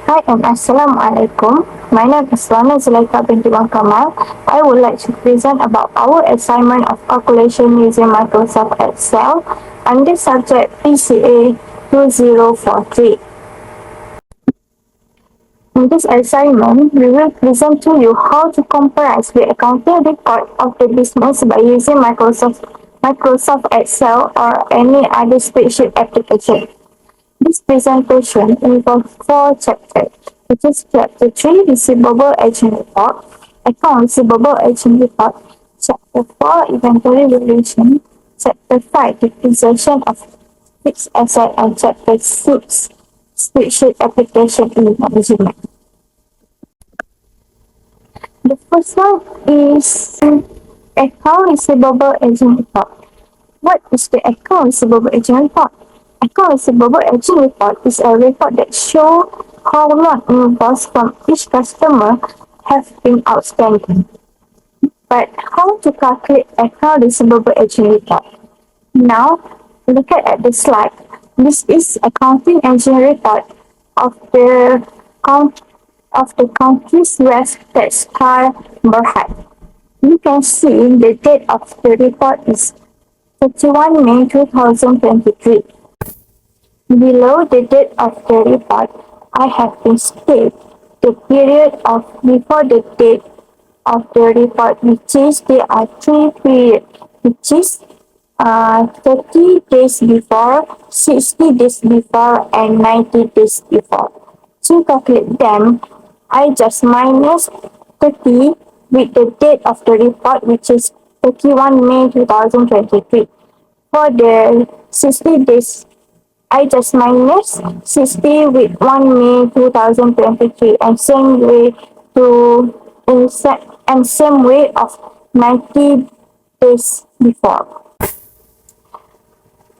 Hi and Assalamualaikum. My name is Rana Zulaika binti Wan Kamal. I would like to present about our assignment of calculation using Microsoft Excel on the subject PCA 2043. In this assignment, we will present to you how to comprise the accounting record of the business by using Microsoft Excel or any other spreadsheet application. This presentation involves four chapters, which is Chapter 3, Receivable Aging Report, Account Receivable Aging Report, Chapter 4, Inventory Relation, Chapter 5, Depreciation of Fixed Asset, and Chapter 6, Spreadsheet Application in Management. The first one is Account Receivable Aging Report. What is the Account Receivable Aging Report? Account Receivable Aging Report is a report that shows how long invoices from each customer have been outstanding. But how to calculate Account Receivable Aging Report? Now, look at the slide. This is Accounting Aging Report of the country's West Textile Berhad. You can see the date of the report is 31 May 2023. Below the date of the report, I have displayed the period of before the date of the report, which is there are three periods, which is 30 days before, 60 days before, and 90 days before. To calculate them, I just minus 30 with the date of the report, which is 31 May 2023. For the 60 days, I just minus 60 with 1 May 2023 and same way same way of 90 days before.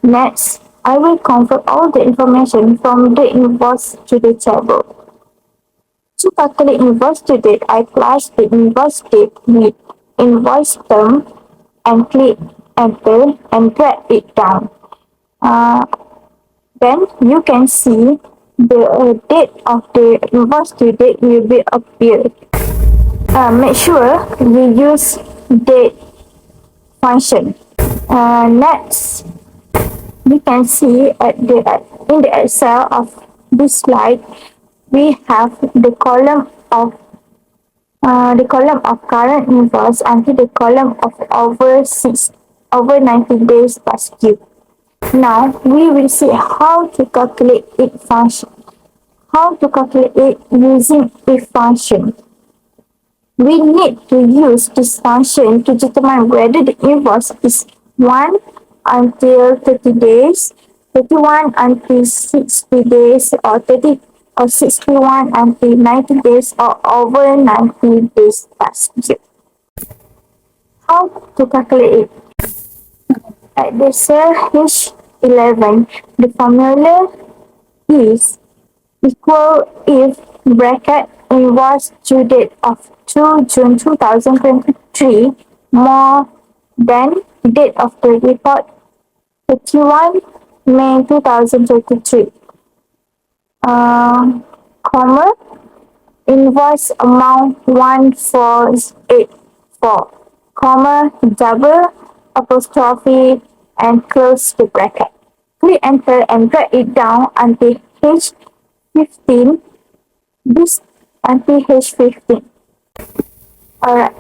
Next, I will convert all the information from the invoice to the table. To calculate invoice to date, I plus the invoice date with invoice term and click enter and drag it down. Then you can see the date of the invoice due date will be appeared. Make sure you use date function. Next, we can see in the Excel of this slide, we have the column of current invoice until the column of over 90 days past due. Now we will see how to calculate it function. How to calculate it using if function. We need to use this function to determine whether the invoice is 1 until 30 days, 31 until 60 days, or 30 or 61 until 90 days, or over 90 days past due. How to calculate it? At the cell H11, the formula is equal if bracket invoice due date of 2 June 2023 more than date of the report 31 May 2023, comma, invoice amount 1484, comma, double apostrophe and close the bracket. Click enter and drag it down until H15. This until H15. Alright.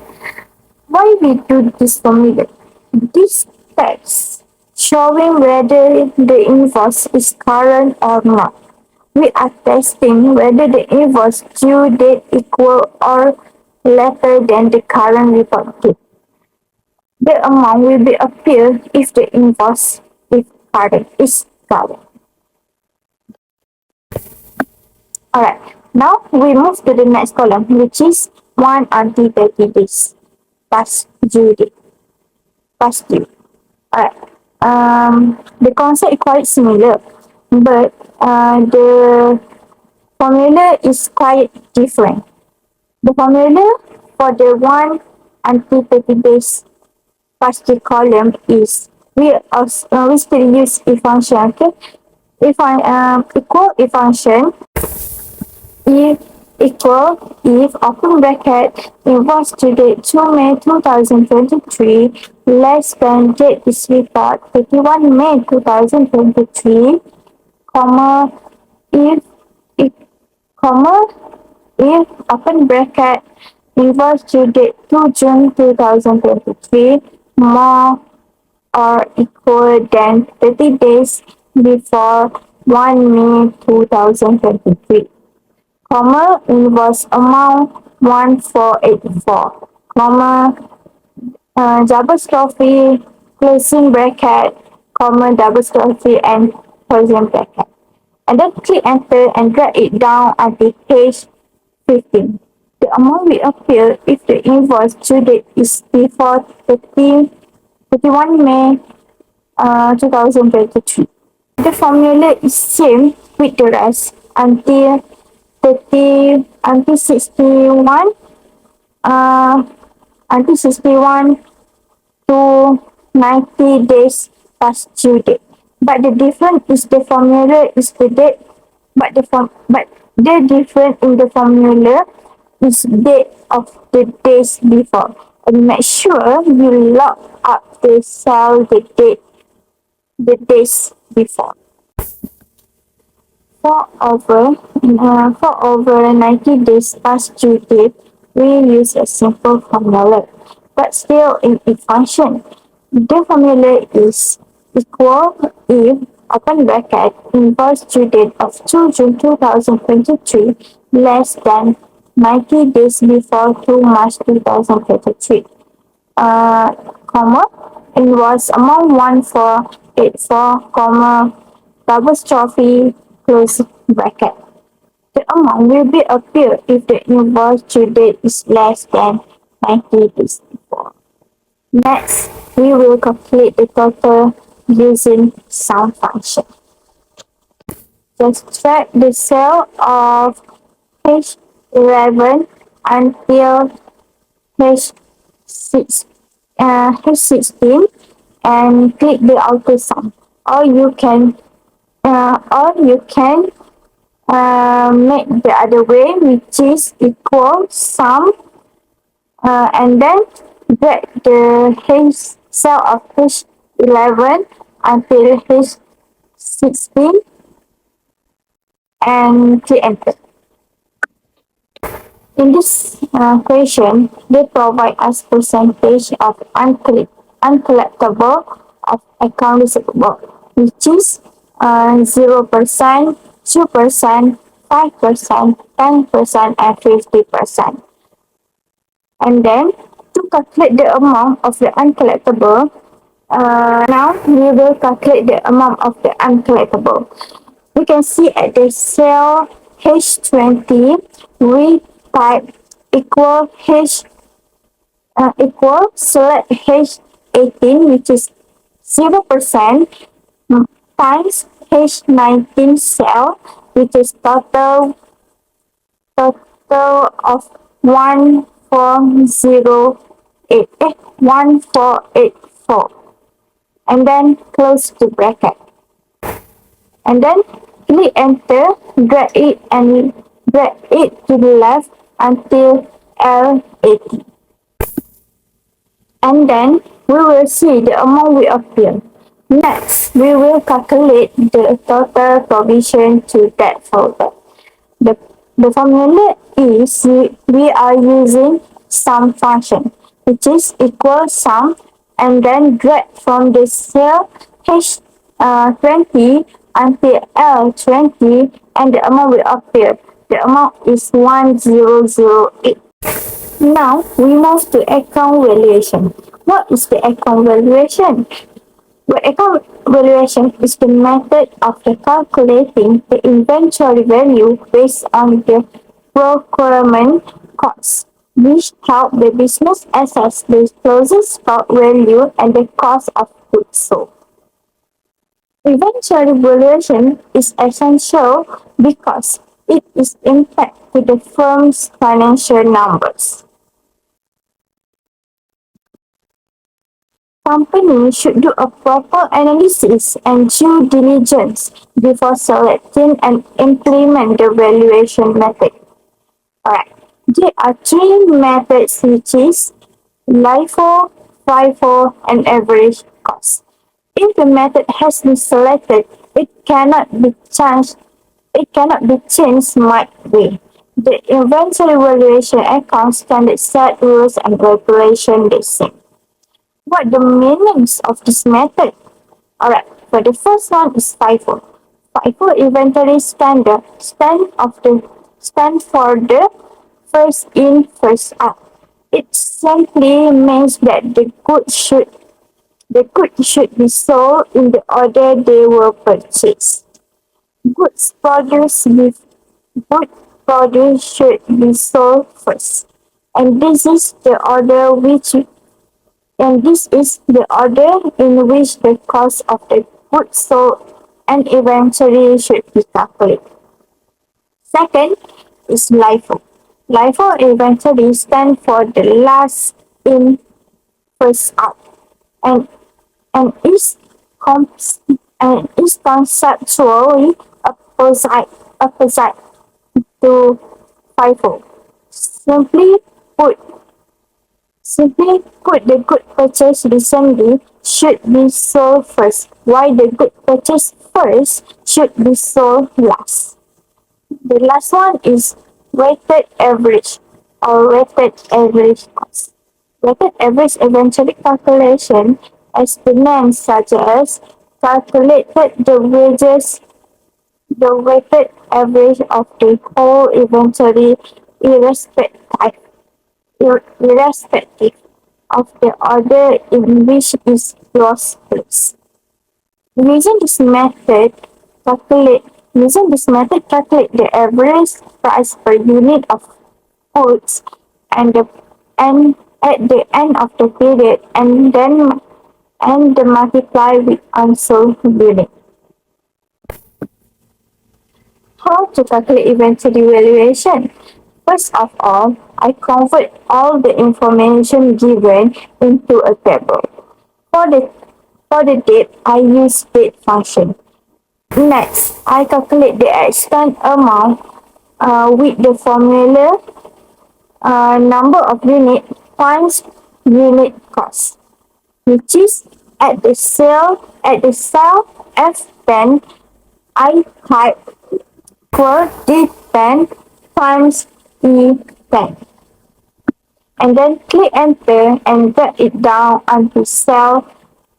Why we do this formula? This text showing whether the invoice is current or not. We are testing whether the invoice due date equal or later than the current report date. The amount will be appear if the invoice is current. Alright, now we move to the next column, which is 1 until 30 days past due. Alright, the concept is quite similar, but the formula is quite different. The formula for the 1 until 30 days past due column is we still use if function. Okay, if I equal if function if if open bracket invoice to date 2 May 2023 less than date is report 31 May 2023, comma, if, if, comma, if open bracket invoice due date 2 June 2023 more or equal than 30 days before 1 May 2023, comma, invoice amount 1484, comma, double strophe, closing bracket, comma, double strophe and closing bracket. And then click enter and drag it down until page 15. The amount will appear if the invoice due date is before 31 May 2023. The formula is same with the rest until 61 uh, until 61 to 90 days past due date. But the difference is the formula is the date, but the difference in the formula is date of the days before. And make sure you lock up the cell the days before. For over 90 days past due date, we use a simple formula, but still it functions. The formula is equal if open bracket invoice due date of 2 June 2023 less than 90 days before 2 March 2023, comma, invoice amount 1484, comma, double strophe, close bracket. The amount will be appear if the invoice due date is less than 90 days before. Next, we will calculate the total using sum function. Just track the cell of H11 until H16 and click the auto sum. Or you can make the other way, which is equal sum and then drag the cell of H11 until H16 and click enter. In this question, they provide us percentage of uncollectible of account receivable, which is 0%, 2%, 5%, 10%, and 50%. And then, to calculate the amount of the uncollectible, now we will calculate the amount of the uncollectible. We can see at the cell H20, we type equal select H18, which is 0%, times H19 cell, which is total of 1484, and then close the bracket. And then click enter, drag it to the left until L80. And then we will see the amount will appear. Next, we will calculate the total provision to that folder. The formula is we are using sum function, which is equal sum and then drag from the cell H20 until L20 and the amount will appear. The amount is 1008. Now we move to account valuation. What is the account valuation? The account valuation is the method of calculating the inventory value based on the procurement cost, which help the business assess the closing stock value and the cost of goods sold. Inventory valuation is essential because it is impact to the firm's financial numbers. company should do a proper analysis and due diligence before selecting and implement the valuation method. Alright, there are three methods which is LIFO, FIFO, and average cost. If the method has been selected, it cannot be changed. It cannot be changed midway. The inventory valuation account standard set rules and regulations the same. What the meanings of this method? Alright, for the first one is FIFO. FIFO inventory standard stand for the first in, first out. It simply means that the goods should be sold in the order they were purchased. Goods produced with good produce should be sold first. And this is the order in which the cost of the goods sold and inventory should be calculated. Second is LIFO. LIFO inventory stands for the last in, first out, and and is conceptually opposite to FIFO. Simply put, the good purchased recently should be sold first, while the good purchased first should be sold last. The last one is weighted average or weighted average cost. Weighted average eventually calculation as the name suggests calculated the weighted average of the whole inventory irrespective of the order in which it was placed. Using this method calculate the average price per unit of goods and at the end of the period and the multiply with unsold unit. How to calculate inventory valuation? First of all, I convert all the information given into a table. For the date, I use date function. Next, I calculate the expense amount with the formula number of unit times unit cost, which is at the cell F10, I type equal D10 times E10. And then click enter and drag it down onto cell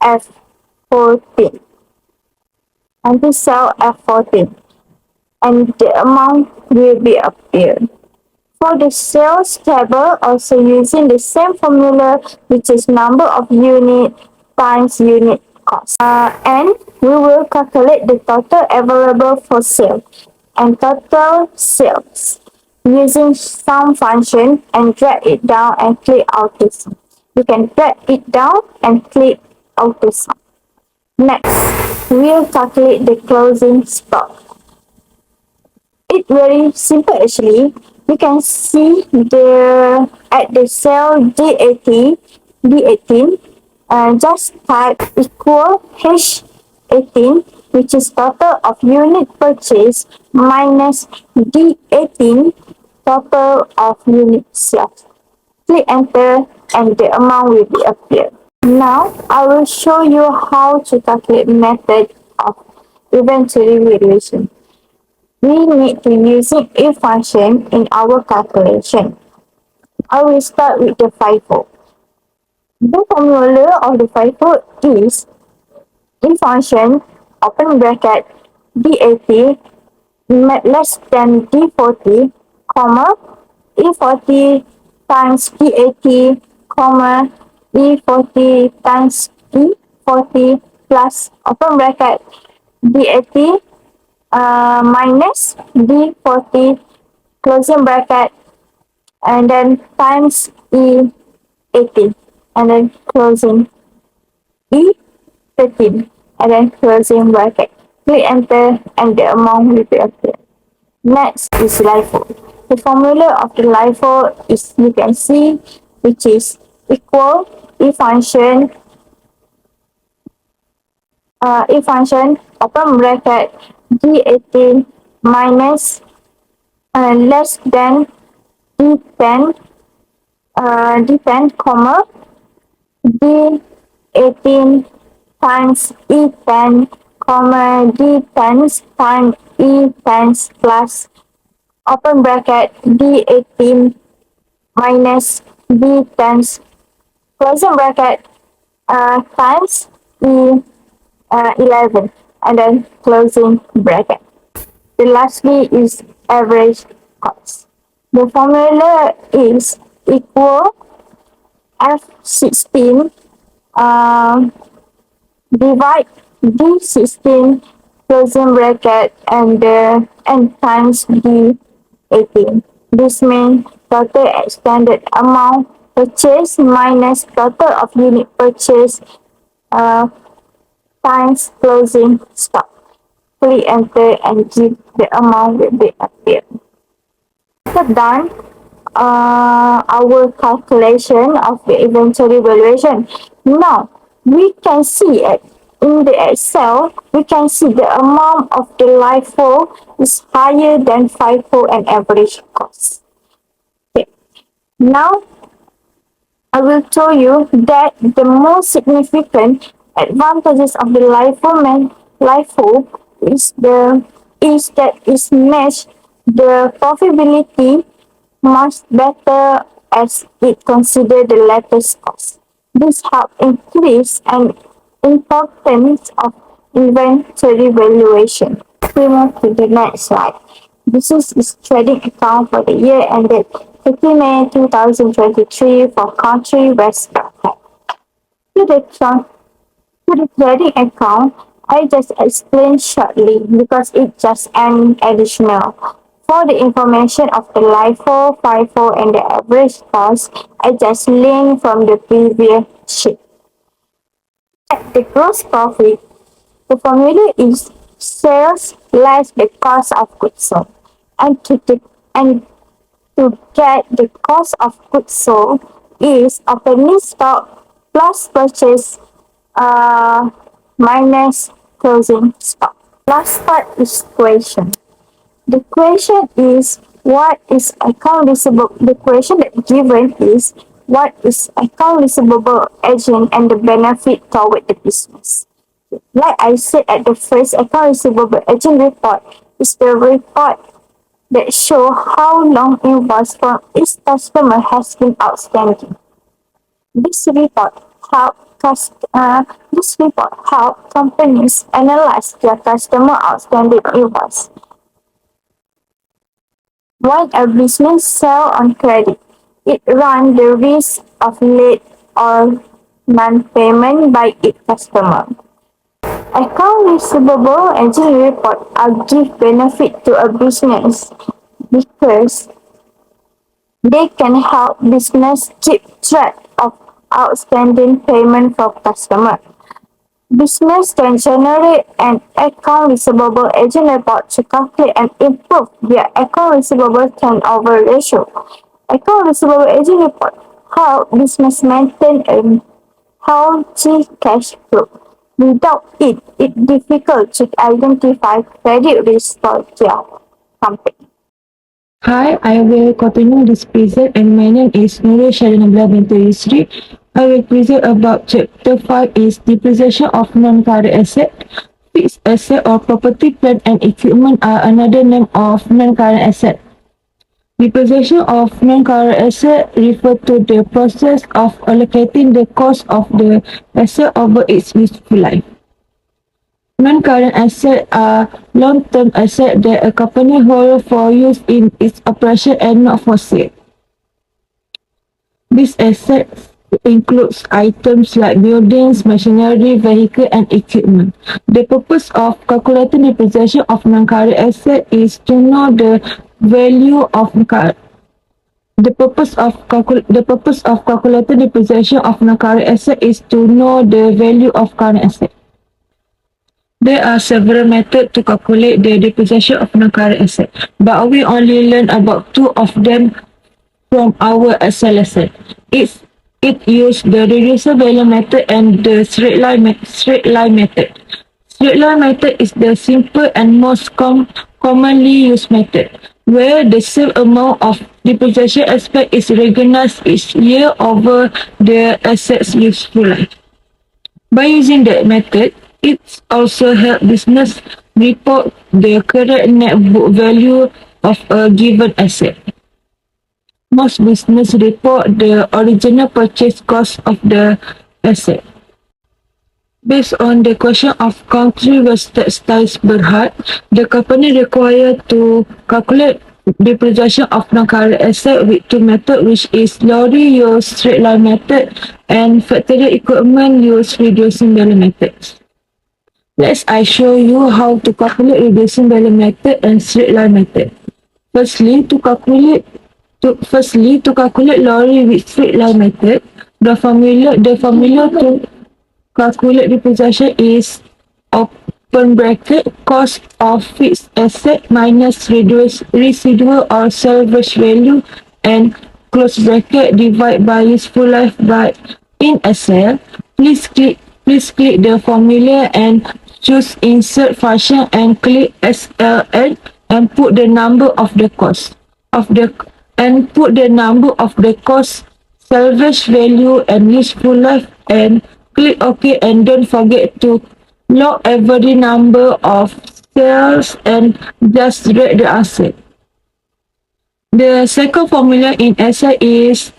F14. Onto cell F14. And the amount will be appeared. For the sales table, also using the same formula, which is number of unit times unit cost. And we will calculate the total available for sale and total sales using sum function and drag it down and click auto sum. You can drag it down and click auto sum. Next, we'll calculate the closing stock. It's very simple actually. You can see at the cell D18, just type equal H18, which is total of unit purchase, minus D18, total of unit sales. Click enter and the amount will be appeared. Now I will show you how to calculate method of inventory valuation. We need to use if function in our calculation. I will start with the FIFO. The formula of the FIFO is if function open bracket D80 less than D40, comma E40 times D80, comma E40 times E40 plus open bracket D80 minus D40 closing bracket and then times E18 and then closing E13 and then closing bracket. Click enter and the amount will be appeared. Next is LIFO. The formula of the LIFO is, you can see, which is equal E function if function open bracket D18 minus less than D10 D10 comma D18 times E10 comma D10 times E10 plus open bracket D18 minus D10 closing bracket times E11 and then closing bracket. The lastly is average cost. The formula is equal F16 divide D16 closing bracket and times D18. This means total extended amount purchased minus total of unit purchase times closing stock. Click enter and give the amount will be appear. After done, our calculation of the inventory valuation. Now, we can see it in the Excel, we can see the amount of the LIFO is higher than FIFO and average cost. Okay. Now, I will show you that the most significant advantages of the LIFO is that it match the profitability much better as it consider the latest cost. This help increase an importance of inventory valuation. We move to the next slide. This is trading account for the year ended 30 May 2023 for country West Africa. To the trading account, I just explained shortly because it's just an additional. For the information of the LIFO, FIFO, and the average cost, I just linked from the previous sheet. At the gross profit, the formula is sales less the cost of goods sold. And to get the cost of goods sold is opening stock plus purchase minus closing stock. Last part is question. The question is what is account receivable. The question that given is what is account receivable agent and the benefit toward the business. Like I said at the first, account receivable agent report is the report that show how long invoice from each customer has been outstanding. This report help companies analyze their customer outstanding invoice. When a business sells on credit, it runs the risk of late or non-payment by its customer. Account receivable agent report are give benefit to a business because they can help business keep track of outstanding payment from customer. Business can generate an account receivable agent report to calculate and improve their account receivable turnover ratio. Account receivable agent report help business maintain a healthy cash flow. Without it, it's difficult to identify credit risk for their company. Hi, I will continue this present and my name is Nurul Sharinabla binti Yusri. I will present about chapter 5 is depreciation of non-current asset. Fixed asset or property, plant and equipment are another name of non-current asset. Depreciation of non-current asset refer to the process of allocating the cost of the asset over its useful life. Non-current assets are long-term assets that a company holds for use in its operation and not for sale. These assets includes items like buildings, machinery, vehicle, and equipment. The purpose of calculating depreciation of non-current asset is to know the value of the purpose of calculating depreciation of non-current asset is to know the value of current asset. There are several methods to calculate the depreciation of non-current asset, but we only learn about two of them from our Excel lesson. It uses the reducer value method and the straight line method. Straight line method is the simple and most commonly used method, where the same amount of depreciation aspect is recognized each year over the asset's useful life. By using that method, it also helps business report the correct net book value of a given asset. Most business report the original purchase cost of the asset. Based on the question of country was textiles Berhad, the company required to calculate depreciation of non-current asset with two methods, which is lorry use straight line method and factory equipment use reducing value methods. Let's I show you how to calculate reducing value method and straight line method. Firstly, to calculate lorry with straight line method, the formula to calculate depreciation is open bracket cost of fixed asset minus residual or salvage value and close bracket divide by useful life. By in Excel, please click the formula and choose insert function and click SLN and put the number of the cost of the cost, salvage value and useful life, and click OK, and don't forget to log every number of sales and just rate the asset. The second formula in Excel is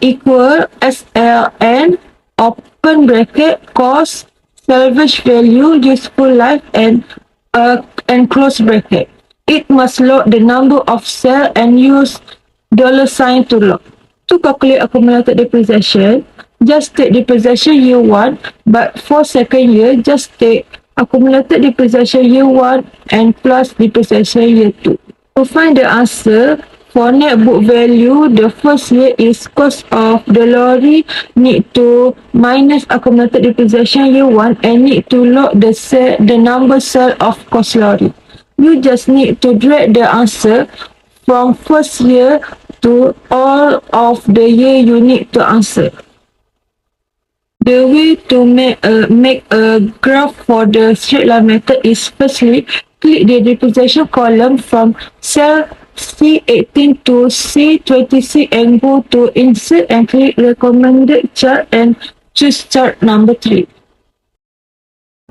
equal SLN open bracket cost, salvage value, useful life, and close bracket. It must log the number of sale and use $sign to log. To calculate accumulated depreciation, just take depreciation year 1, but for second year, just take accumulated depreciation year 1 and plus depreciation year 2. To find the answer, for net book value, the first year is cost of the lorry need to minus accumulated depreciation year 1 and need to log the number sale of cost lorry. You just need to drag the answer from first year to all of the year you need to answer. The way to make a graph for the straight line method is firstly, click the depreciation column from cell C18 to C26 and go to insert and click recommended chart and choose chart number 3.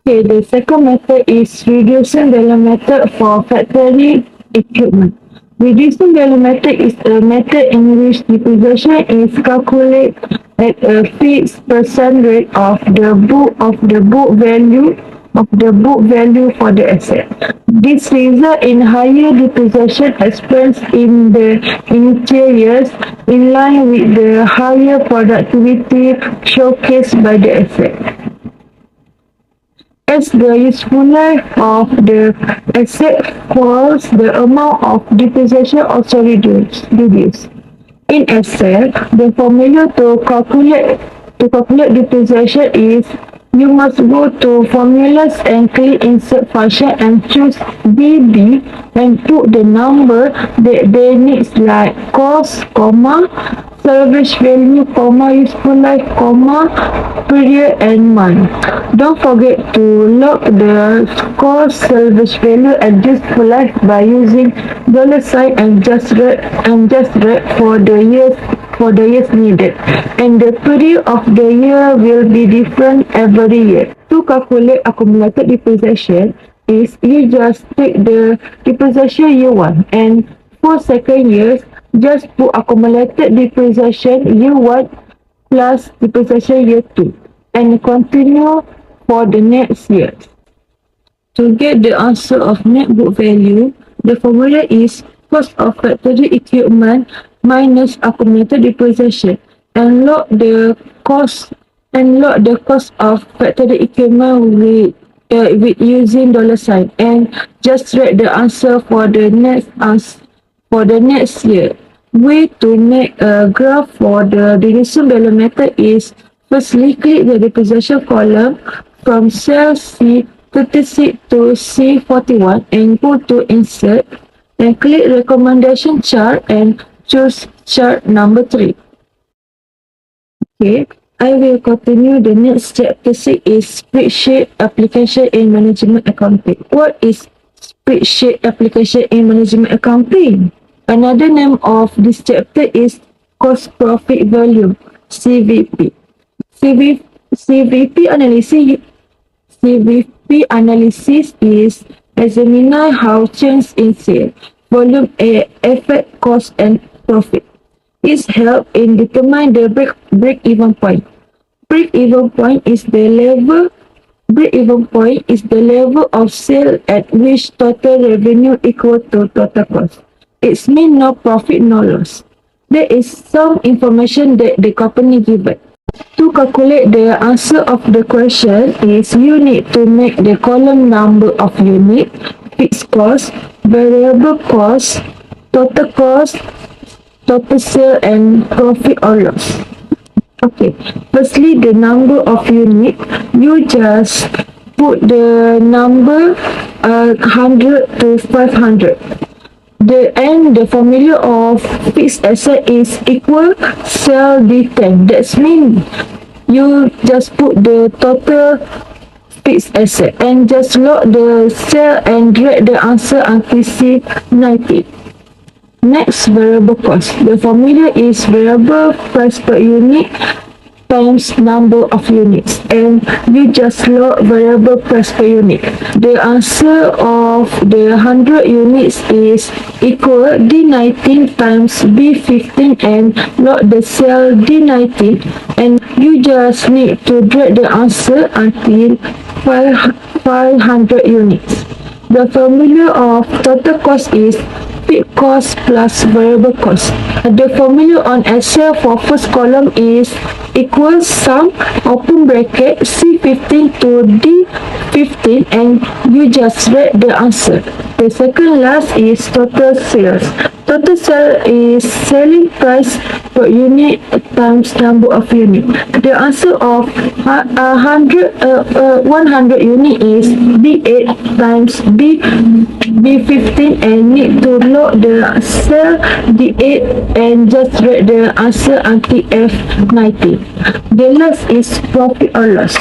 Okay, the second method is reducing value method for factory equipment. Reducing value method is a method in which depreciation is calculated at a fixed percent rate of the book value for the asset. This results in higher depreciation expense in the initial years, in line with the higher productivity showcased by the asset. As the useful life of the asset falls, the amount of depreciation also reduces. In Excel, the formula to calculate depreciation is you must go to formulas and click insert function and choose DB and put the number that they need, like cost, salvage value, useful life, period and month. Don't forget to log the cost, salvage value and useful life by using $sign and just rate for the years needed, and the period of the year will be different every year. To calculate accumulated depreciation is you just take the depreciation year 1 and for second years just put accumulated depreciation year 1 plus depreciation year 2 and continue for the next year. To get the answer of net book value, the formula is cost of factory equipment minus accumulated depreciation, and log the cost of factory equipment with using $sign and just write the answer for the next year. Way to make a graph for the reducing value method is firstly click the depreciation column from cell C36 to C41 and go to insert and click recommendation chart and choose chart number 3. Okay, I will continue. The next chapter 6 is spreadsheet application in management accounting. What is spreadsheet application in management accounting? Another name of this chapter is cost profit volume (CVP). CVP analysis CVP analysis is examine how change in sales volume affect cost and profit. It helps in determine the break-even point. Break-even point is the level Break-even point is the level of sale at which total revenue equal to total cost. It means no profit, no loss. There is some information that the company given. To calculate the answer of the question is you need to make the column number of unit, fixed cost, variable cost, total sale and profit or loss. Okay, firstly the number of unit, you just put the number 100 to 500. The formula of fixed asset is equal sell D10. That's mean you just put the total fixed asset and just log the cell and drag the answer until C90. Next, variable cost. The formula is variable price per unit times number of units, and you just log variable price per unit. The answer of the 100 units is equal D19 times B15 and log the cell D19, and you just need to drag the answer until 500 units. The formula of total cost is fixed cost plus variable cost. The formula on Excel for first column is equals sum open bracket C15 to D15 and you just write the answer. The second last is total sales. Total sale is selling price per unit times number of unit. The answer of 100 unit is B8 times B15 and need to load the cell D8 and just write the answer until F90. The last is profit or loss.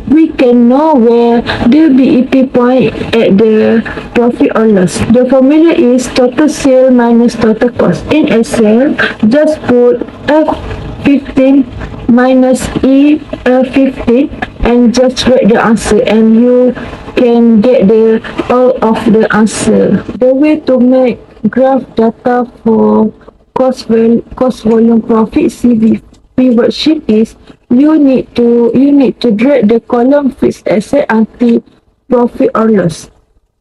We can know where the BEP point at the profit or loss. The formula is total sale minus total cost. In Excel, just put F15 minus E15 and just write the answer and you can get the all of the answer. The way to make graph data for cost volume profit CVP worksheet is you need to drag the column fixed asset until profit or loss.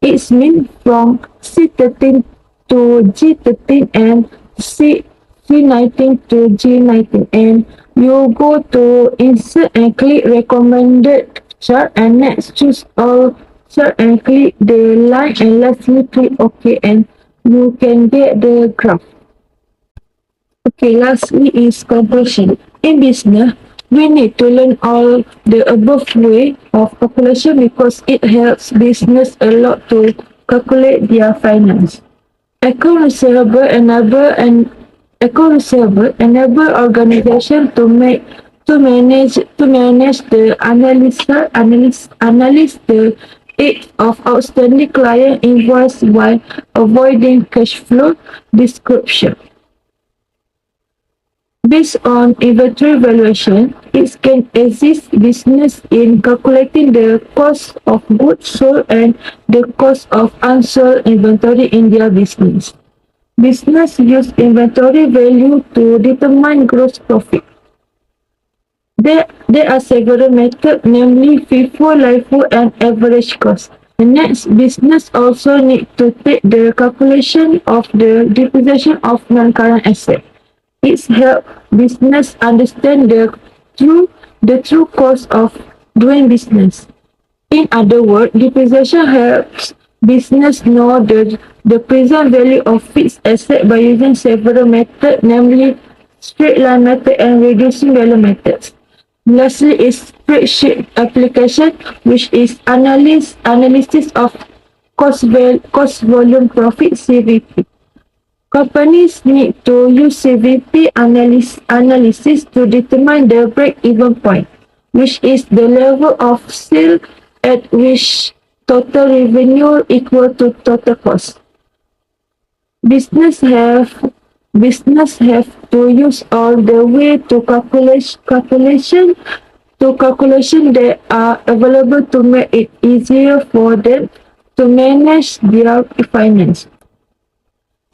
It means from C13 to G13 and C19 to G19, and you go to insert and click recommended chart and next choose all chart and click the line and lastly click OK and you can get the graph. Okay, lastly is conclusion. In business, we need to learn all the above way of calculation because it helps business a lot to calculate their finance. Account receivable enable organization to manage the analyze the age of outstanding client invoice while avoiding cash flow description. Based on inventory valuation, it can assist business in calculating the cost of goods sold and the cost of unsold inventory in their business. Business use inventory value to determine gross profit. There are several methods, namely FIFO, LIFO, and average cost. The next, business also need to take the calculation of the depreciation of non-current asset. It helps business understand the true cost of doing business. In other words, depreciation helps business know the present value of fixed asset by using several methods, namely straight line method and reducing value methods. Lastly is spreadsheet application, which is analysis of cost volume profit CVP. Companies need to use CVP analysis to determine the break-even point, which is the level of sale at which total revenue equal to total cost. Business have business have to use all the way to calculation that are available to make it easier for them to manage their finance.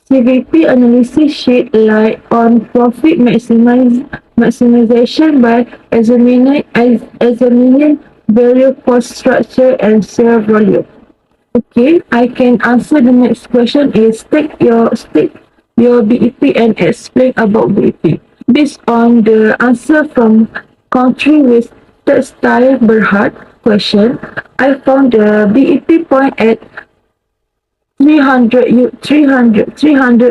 CVP analysis shed light on profit maximization by examining various cost structure and sale volume. Okay, I can answer the next question is take your BEP and explain about BEP. Based on the answer from country with textile Berhad question, I found the BEP point at 300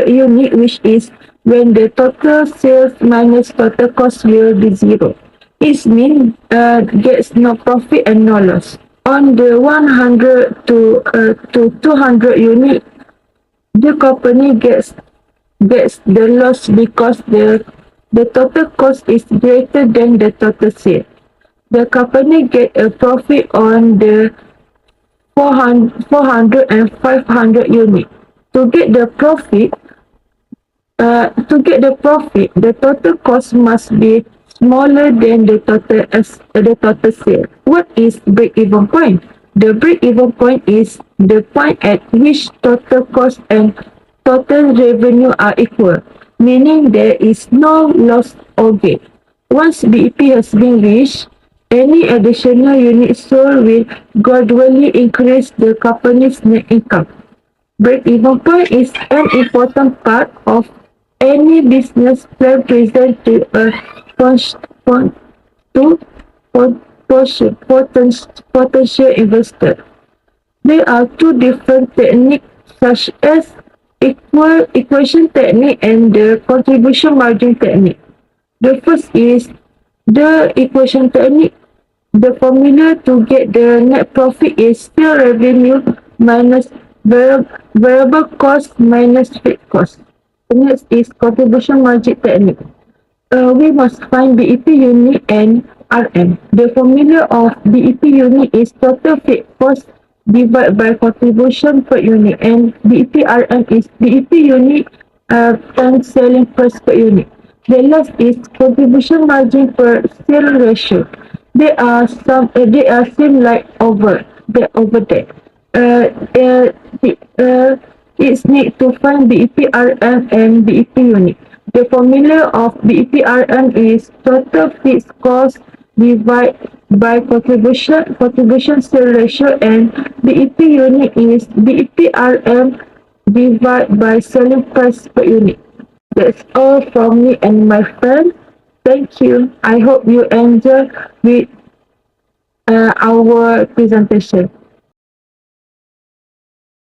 unit, which is when the total sales minus total cost will be zero. It means gets no profit and no loss. On the 100 to 200 unit, the company gets the loss because the total cost is greater than the total sale. The company get a profit on the 400 and 500 unit. To get the profit, the total cost must be smaller than the total sale. What is break-even point? The break-even point is the point at which total cost and total revenue are equal, meaning there is no loss or gain. Once BEP has been reached, any additional unit sold will gradually increase the company's net income. Break-even point is an important part of any business plan present to a to potential investor. There are two different techniques such as equation technique and the contribution margin technique. The first is the equation technique. The formula to get the net profit is still revenue minus variable cost minus fixed cost. The next is contribution margin technique. We must find BEP unit and RM. The formula of BEP unit is total fixed cost divided by contribution per unit, and BEP RM is BEP unit times selling price per unit. The last is contribution margin per sale ratio. They are same like over there. Uh, uh, it's need to find BEPRM and BEP unit. The formula of BEPRM is total fixed cost divided by contribution sale ratio, and BEP unit is BEPRM divided by selling price per unit. That's all from me and my friend. Thank you. I hope you enjoy with our presentation.